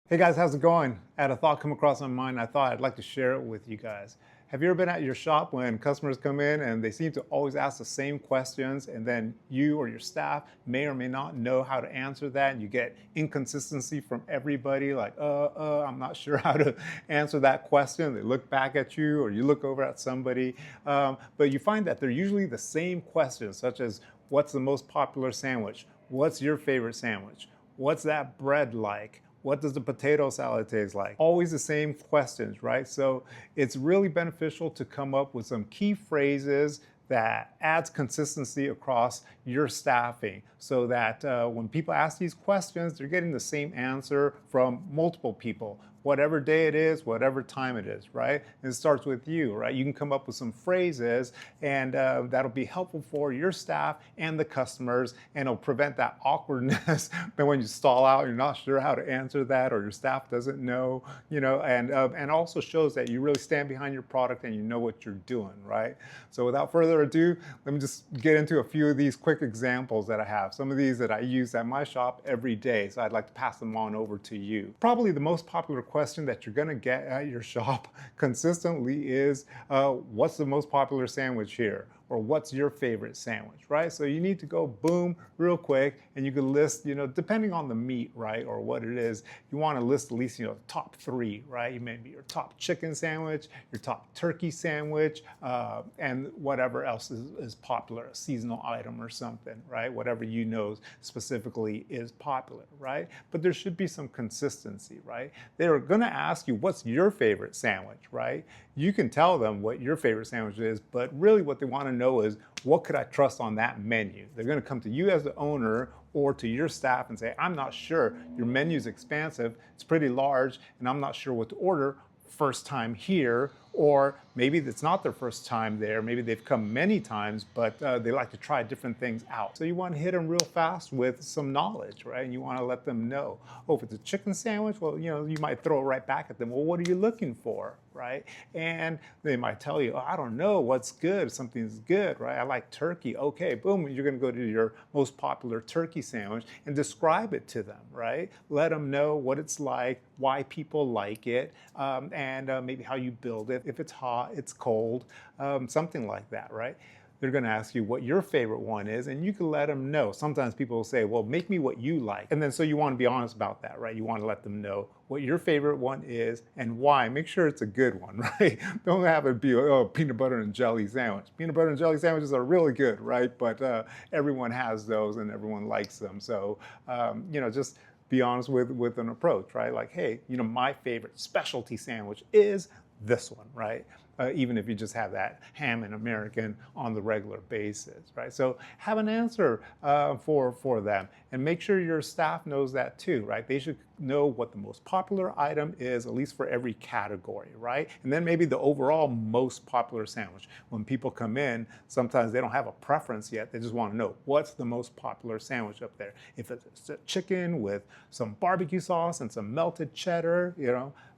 Hey guys, how's it going? I had a thought come across my mind. I thought I'd like to share it with you guys. Have you ever been at your shop when customers come in and they seem to always ask the same questions, and then you or your staff may or may not know how to answer that, and you get inconsistency from everybody like, I'm not sure how to answer that question. They look back at you or you look over at somebody, but you find that they're usually the same questions, such as, what's the most popular sandwich? What's your favorite sandwich? What's that bread like? What does the potato salad taste like? Always the same questions, right? So it's really beneficial to come up with some key phrases that adds consistency across your staffing so that when people ask these questions, they're getting the same answer from multiple people, whatever day it is, whatever time it is, right? And it starts with you, right? You can come up with some phrases and that'll be helpful for your staff and the customers, and it'll prevent that awkwardness when you stall out, you're not sure how to answer that, or your staff doesn't know, and also shows that you really stand behind your product and you know what you're doing, right? So without further ado, let me just get into a few of these quick examples that I have. Some of these that I use at my shop every day, so I'd like to pass them on over to you. Probably the most popular question that you're gonna get at your shop consistently is, what's the most popular sandwich here? Or what's your favorite sandwich, right? So you need to go boom real quick, and you can list, depending on the meat, right, or what it is, you want to list at least, the top three, right? You maybe your top chicken sandwich, your top turkey sandwich, and whatever else is popular, a seasonal item or something, right? Whatever you know specifically is popular, right? But there should be some consistency, right? They're going to ask you, what's your favorite sandwich, right? You can tell them what your favorite sandwich is, but really what they want to know is, what could I trust on that menu? They're going to come to you as the owner or to your staff and say, I'm not sure, your menu is expansive, it's pretty large, and I'm not sure what to order first time here. Or maybe it's not their first time there. Maybe they've come many times, but they like to try different things out. So you want to hit them real fast with some knowledge, right? And you want to let them know, if it's a chicken sandwich, well, you might throw it right back at them. Well, what are you looking for, right? And they might tell you, I don't know what's good. Something's good, right? I like turkey. Okay, boom, you're going to go to your most popular turkey sandwich and describe it to them, right? Let them know what it's like, why people like it, and maybe how you build it. If it's hot, it's cold, something like that, right? They're going to ask you what your favorite one is, and you can let them know. Sometimes people will say, well, make me what you like. And then so you want to be honest about that, right? You want to let them know what your favorite one is and why. Make sure it's a good one, right? Don't have it be a peanut butter and jelly sandwich. Peanut butter and jelly sandwiches are really good, right? But everyone has those and everyone likes them. So, just be honest with an approach, right? Like, hey, my favorite specialty sandwich is this one, right? Even if you just have that ham and American on the regular basis, right? So have an answer for them, and make sure your staff knows that too, right? They should know what the most popular item is, at least for every category, right? And then maybe the overall most popular sandwich. When people come in, sometimes they don't have a preference yet. They just want to know, what's the most popular sandwich up there? If it's a chicken with some barbecue sauce and some melted cheddar,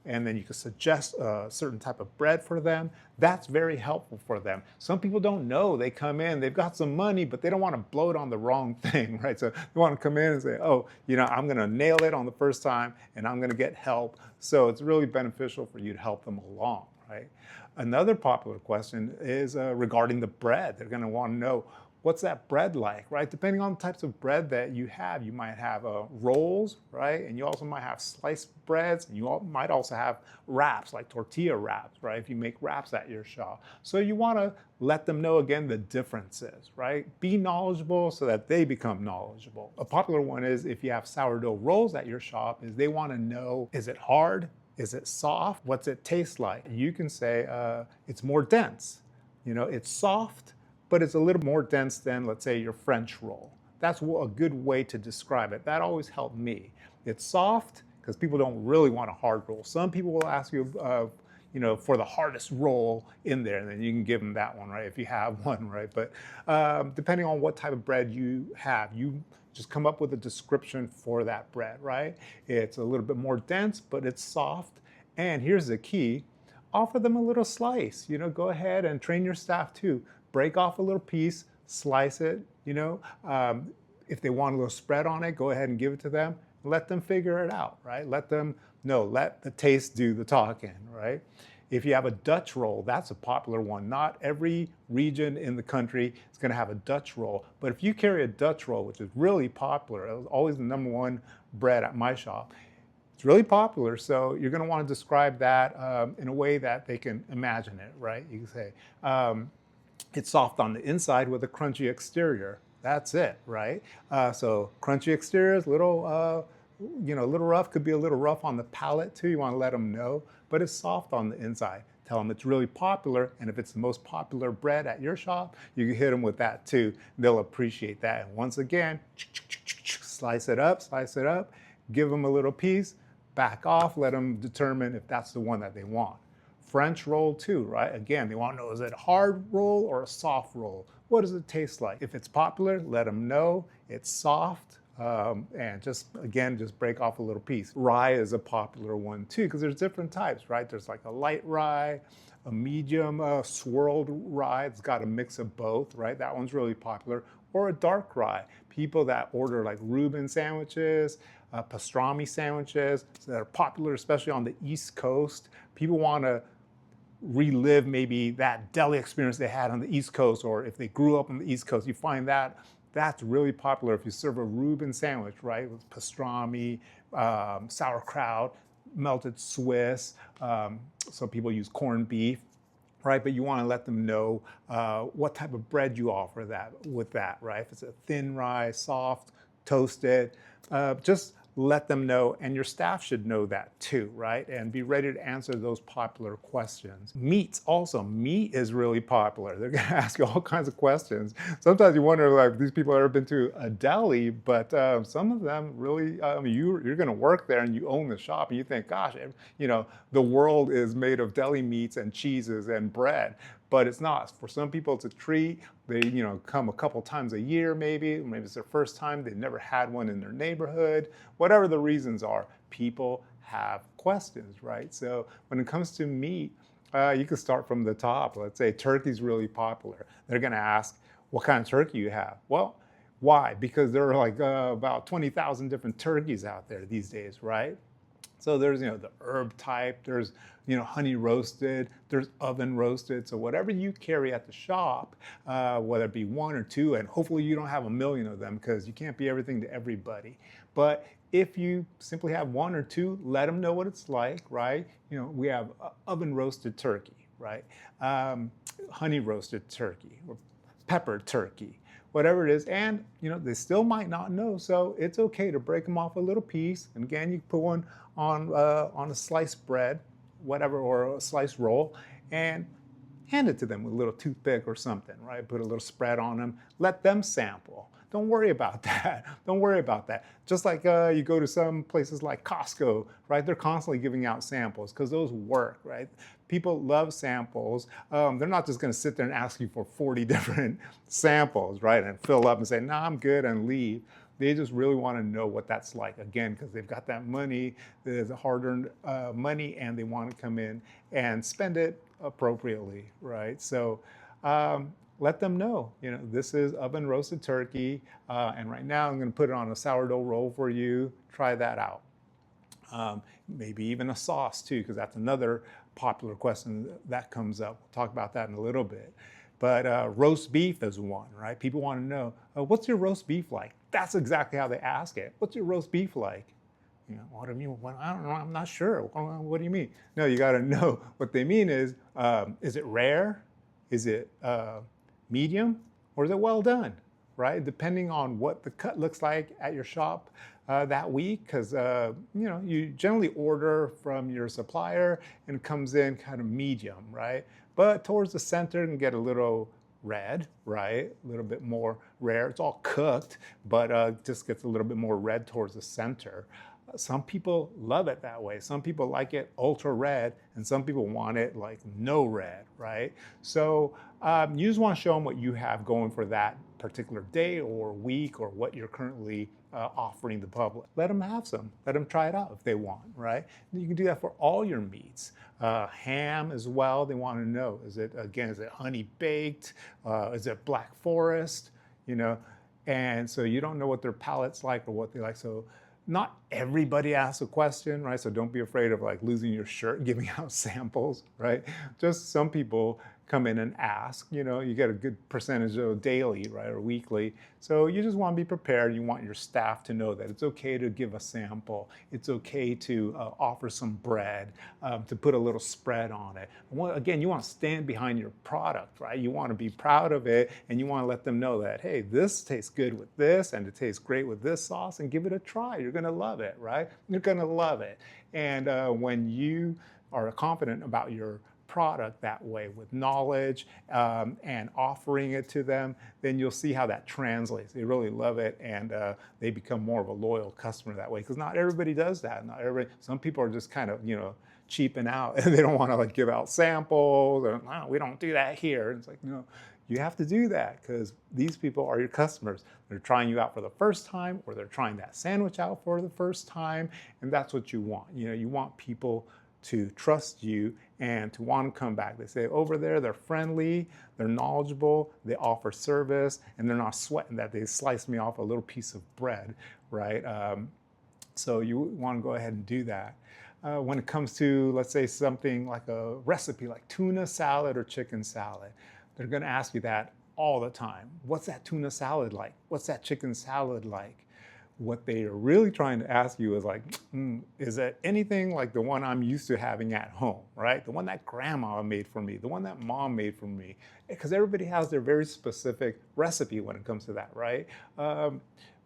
and then you can suggest a certain type of bread for them. That's very helpful for them. Some people don't know. They come in, they've got some money, but they don't want to blow it on the wrong thing, right? So they want to come in and say, I'm going to nail it on the first time, and I'm going to get help. So it's really beneficial for you to help them along, right? Another popular question is regarding the bread. They're going to want to know, what's that bread like, right? Depending on the types of bread that you might have rolls, right? And you also might have sliced breads, and you might also have wraps, like tortilla wraps, right? If you make wraps at your shop. So you want to let them know, again, the differences, right? Be knowledgeable so that they become knowledgeable. A popular one is, if you have sourdough rolls at your shop, is they want to know, is it hard? Is it soft? What's it taste like? You can say, it's more dense. It's soft, but it's a little more dense than, let's say, your French roll. That's a good way to describe it. That always helped me. It's soft because people don't really want a hard roll. Some people will ask you, for the hardest roll in there, and then you can give them that one, right, if you have one, right? But depending on what type of bread you have, you just come up with a description for that bread, right? It's a little bit more dense, but it's soft. And here's the key: offer them a little slice. Go ahead and train your staff too. Break off a little piece, slice it, if they want a little spread on it, go ahead and give it to them. let them figure it out, right? Let the taste do the talking, right? If you have a Dutch roll, that's a popular one. Not every region in the country is going to have a Dutch roll, but if you carry a Dutch roll, which is really popular, it was always the #1 bread at my shop. It's really popular, so you're going to want to describe that in a way that they can imagine it, right? You can say, it's soft on the inside with a crunchy exterior. That's it, right? So crunchy exterior is a little rough, could be a little rough on the palate too. You want to let them know, but it's soft on the inside. Tell them it's really popular, and if it's the most popular bread at your shop, you can hit them with that too. They'll appreciate that. And once again, slice it up, give them a little piece, back off, let them determine if that's the one that they want. French roll too, right? Again, they want to know, is it a hard roll or a soft roll? What does it taste like? If it's popular, let them know it's soft. And just break off a little piece. Rye is a popular one too, because there's different types, right? There's like a light rye, a medium swirled rye. It's got a mix of both, right? That one's really popular. Or a dark rye. People that order like Reuben sandwiches, pastrami sandwiches that are popular, especially on the East Coast. People want to relive maybe that deli experience they had on the East Coast, or if they grew up on the East Coast, you find that that's really popular if you serve a Reuben sandwich, right? With pastrami, sauerkraut, melted Swiss. Some people use corned beef, right? But you want to let them know what type of bread you offer with that, right? If it's a thin rye, soft, toasted, just let them know, and your staff should know that too, right? And be ready to answer those popular questions. Meats also. Meat is really popular. They're gonna ask you all kinds of questions. Sometimes you wonder, like, these people have ever been to a deli, but some of them really, you're gonna work there and you own the shop and you think, gosh, the world is made of deli meats and cheeses and bread. But it's not. For some people, it's a treat. They, come a couple times a year, maybe it's their first time. They've never had one in their neighborhood. Whatever the reasons are, people have questions, right? So when it comes to meat, you can start from the top. Let's say turkey's really popular. They're going to ask, what kind of turkey you have? Well, why? Because there are like about 20,000 different turkeys out there these days, right? So there's, the herb type, there's, honey roasted, there's oven roasted. So whatever you carry at the shop, whether it be one or two, and hopefully you don't have a million of them because you can't be everything to everybody. But if you simply have one or two, let them know what it's like, right? We have oven roasted turkey, right? Honey roasted turkey or pepper turkey, whatever it is. And, they still might not know. So it's okay to break them off a little piece. And again, you put one on a sliced bread, whatever, or a sliced roll, and hand it to them with a little toothpick or something, right? Put a little spread on them. Let them sample. Don't worry about that. Don't worry about that. Just like you go to some places like Costco, right? They're constantly giving out samples because those work, right? People love samples. They're not just going to sit there and ask you for 40 different samples, right? And fill up and say, nah, I'm good, and leave. They just really want to know what that's like, again, because they've got that money, there's a hard-earned money, and they want to come in and spend it appropriately, right? So let them know, this is oven roasted turkey, and right now I'm going to put it on a sourdough roll for you. Try that out. Maybe even a sauce too, because that's another popular question that comes up. We'll talk about that in a little bit. But roast beef is one, right? People want to know, what's your roast beef like? That's exactly how they ask it. What's your roast beef like? What do you mean? Well, I don't know, I'm not sure. What do you mean? No, you got to know. What they mean is it rare? Is it medium? Or is it well done, right? Depending on what the cut looks like at your shop that week, because you generally order from your supplier and it comes in kind of medium, right? But towards the center, you can get a little red, right? A little bit more rare. It's all cooked, but just gets a little bit more red towards the center. Some people love it that way. Some people like it ultra red, and some people want it like no red, right? So you just want to show them what you have going for that particular day or week, or what you're currently offering the public. Let them have some. Let them try it out if they want, right? And you can do that for all your meats. Ham as well. They want to know, is it honey baked? Is it Black Forest? And so you don't know what their palate's like or what they like. So Not everybody asks a question, right? So don't be afraid of like losing your shirt giving out samples, right? Just some people come in and ask, you get a good percentage of daily, right, or weekly. So you just want to be prepared. You want your staff to know that it's okay to give a sample. It's okay to offer some bread, to put a little spread on it. Again, you want to stand behind your product, right? You want to be proud of it, and you want to let them know that, hey, this tastes good with this, and it tastes great with this sauce, and give it a try. You're going to love it, right? You're going to love it. And when you are confident about your product that way with knowledge and offering it to them, then you'll see how that translates. They really love it, and they become more of a loyal customer that way, because not everybody does that. Not everybody. Some people are just kind of, cheaping out, and they don't want to like give out samples, or no, we don't do that here. And it's like, no, you have to do that, because these people are your customers. They're trying you out for the first time, or they're trying that sandwich out for the first time, and that's what you want. You want people to trust you and to want to come back. They say over there, they're friendly, they're knowledgeable, they offer service, and they're not sweating that they sliced me off a little piece of bread, right? So you want to go ahead and do that. When it comes to, let's say, something like a recipe like tuna salad or chicken salad, they're going to ask you that all the time. What's that tuna salad like? What's that chicken salad like? What they are really trying to ask you is like, is it anything like the one I'm used to having at home, right? The one that grandma made for me, the one that mom made for me. Because everybody has their very specific recipe when it comes to that, right?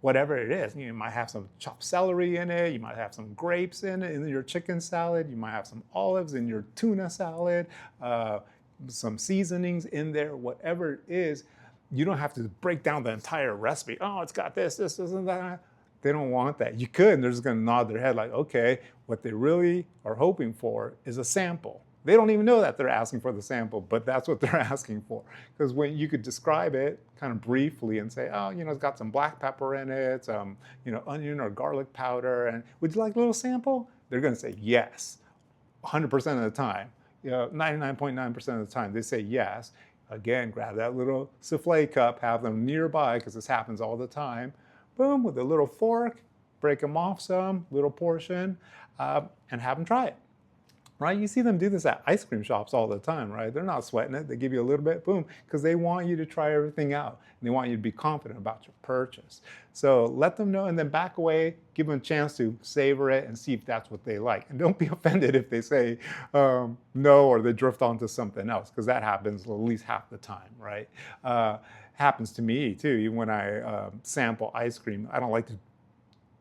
Whatever it is, you might have some chopped celery in it, you might have some grapes in it in your chicken salad, you might have some olives in your tuna salad, some seasonings in there, whatever it is. You don't have to break down the entire recipe. Oh, it's got this, and that. They don't want that. You could, and they're just going to nod their head like, okay, what they really are hoping for is a sample. They don't even know that they're asking for the sample, but that's what they're asking for. Because when you could describe it kind of briefly and say, oh, it's got some black pepper in it, some, onion or garlic powder, and would you like a little sample? They're going to say yes, 100% of the time. 99.9% of the time, they say yes. Again, grab that little souffle cup, have them nearby, because this happens all the time. Boom, with a little fork, break them off some, little portion, and have them try it, right? You see them do this at ice cream shops all the time, right? They're not sweating it. They give you a little bit, boom, because they want you to try everything out. And they want you to be confident about your purchase. So let them know, and then back away, give them a chance to savor it and see if that's what they like. And don't be offended if they say no, or they drift onto something else, because that happens at least half the time, right? Happens to me too. Even when I sample ice cream, I don't like to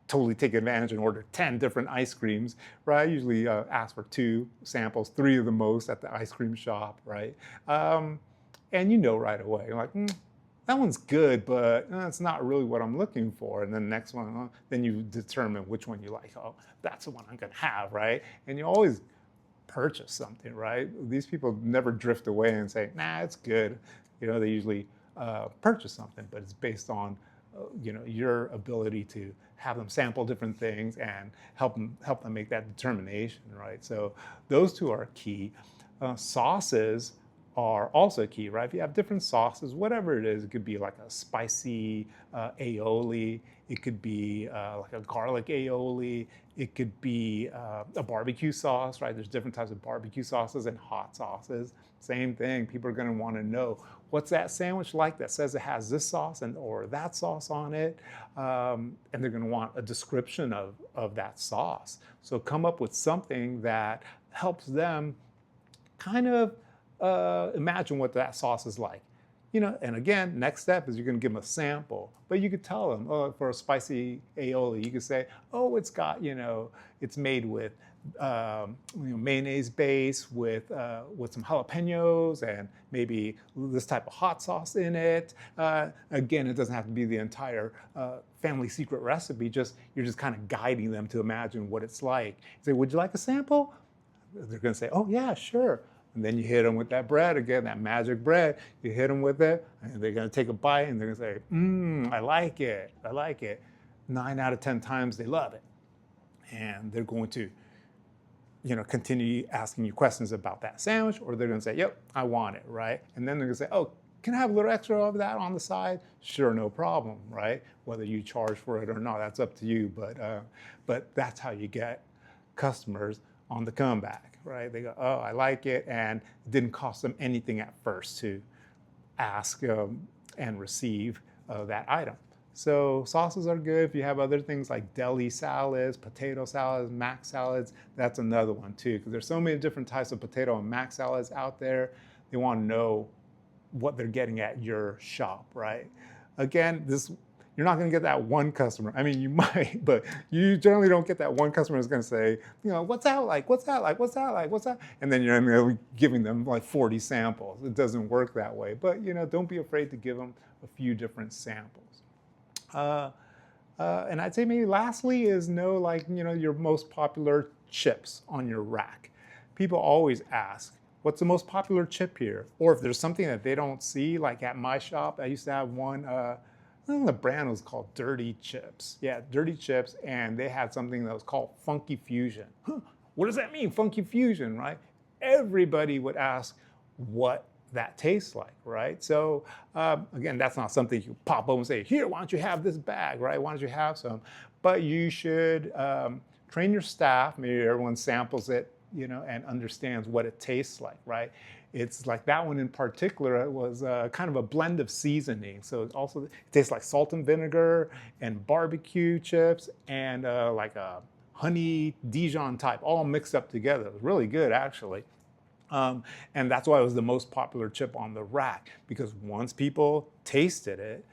totally take advantage and order 10 different ice creams, right? I usually ask for 2 samples, 3 of the most at the ice cream shop, right? And right away, you're like, that one's good, but it's not really what I'm looking for. And then the next one, then you determine which one you like. Oh, that's the one I'm gonna have, right? And you always purchase something, right? These people never drift away and say, nah, it's good. They usually purchase something, but it's based on your ability to have them sample different things and help them make that determination, right? So those 2 are key. Sauces are also key, right? If you have different sauces, whatever it is, it could be like a spicy aioli, it could be like a garlic aioli, it could be a barbecue sauce, right? There's different types of barbecue sauces and hot sauces. Same thing, people are going to want to know, what's that sandwich like that says it has this sauce or that sauce on it? And they're going to want a description of that sauce. So come up with something that helps them kind of imagine what that sauce is like. And again, next step is you're going to give them a sample. But you could tell them, for a spicy aioli, you could say, it's got, it's made with mayonnaise base with some jalapenos and maybe this type of hot sauce in it. Again, it doesn't have to be the entire family secret recipe. You're just kind of guiding them to imagine what it's like. Say, would you like a sample? They're going to say, oh yeah, sure. And then you hit them with that bread again, that magic bread. You hit them with it, and they're going to take a bite, and they're going to say, I like it. I like it. 9 out of 10 times they love it. And they're going to continue asking you questions about that sandwich, or they're going to say, yep, I want it, right? And then they're going to say, oh, can I have a little extra of that on the side? Sure, no problem, right? Whether you charge for it or not, that's up to you. But that's how you get customers on the comeback, right? They go, oh, I like it, and it didn't cost them anything at first to ask and receive that item. So sauces are good. If you have other things like deli salads, potato salads, mac salads, that's another one too, because there's so many different types of potato and mac salads out there. They want to know what they're getting at your shop, right? Again, you're not going to get that one customer. I mean, you might, but you generally don't get that one customer who's going to say, what's that like? What's that like? What's that like? What's that? And then you're giving them like 40 samples. It doesn't work that way. But don't be afraid to give them a few different samples. And I'd say maybe lastly is know your most popular chips on your rack. People always ask, what's the most popular chip here? Or if there's something that they don't see, like at my shop, I used to have one, I don't know, the brand was called Dirty Chips. Yeah, Dirty Chips, and they had something that was called Funky Fusion. Huh, what does that mean, Funky Fusion, right? Everybody would ask what that tastes like, right? So again, that's not something you pop up and say, here, why don't you have this bag, right? Why don't you have some? But you should train your staff, maybe everyone samples it, and understands what it tastes like, right? It's like that one in particular, it was kind of a blend of seasoning. So it tastes like salt and vinegar and barbecue chips and like a honey Dijon type, all mixed up together. It was really good, actually. And that's why it was the most popular chip on the rack, because once people tasted it,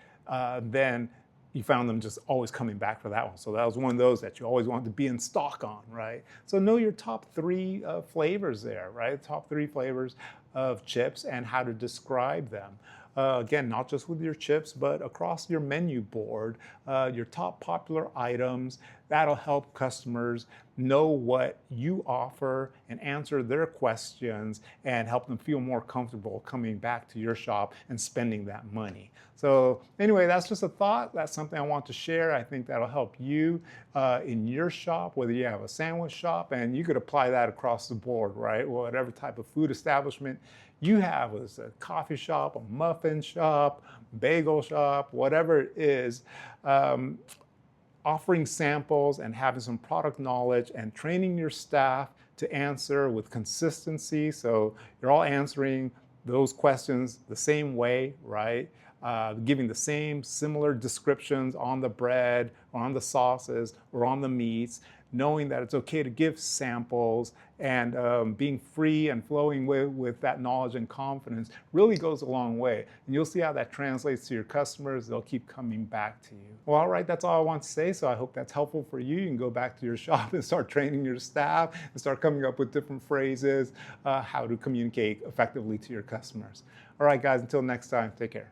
then you found them just always coming back for that one. So that was one of those that you always wanted to be in stock on, right? So know your top 3 flavors there, right? Top 3 flavors of chips and how to describe them. Again, not just with your chips, but across your menu board, your top popular items. That'll help customers know what you offer and answer their questions and help them feel more comfortable coming back to your shop and spending that money. So anyway, that's just a thought. That's something I want to share. I think that'll help you in your shop, whether you have a sandwich shop, and you could apply that across the board, right? Whatever type of food establishment you have, whether it's a coffee shop, a muffin shop, bagel shop, whatever it is, offering samples and having some product knowledge and training your staff to answer with consistency. So you're all answering those questions the same way, right? Giving the same similar descriptions on the bread or on the sauces or on the meats, knowing that it's okay to give samples and being free and flowing with that knowledge and confidence really goes a long way. And you'll see how that translates to your customers. They'll keep coming back to you. Well, all right, that's all I want to say. So I hope that's helpful for you. You can go back to your shop and start training your staff and start coming up with different phrases, how to communicate effectively to your customers. All right, guys, until next time, take care.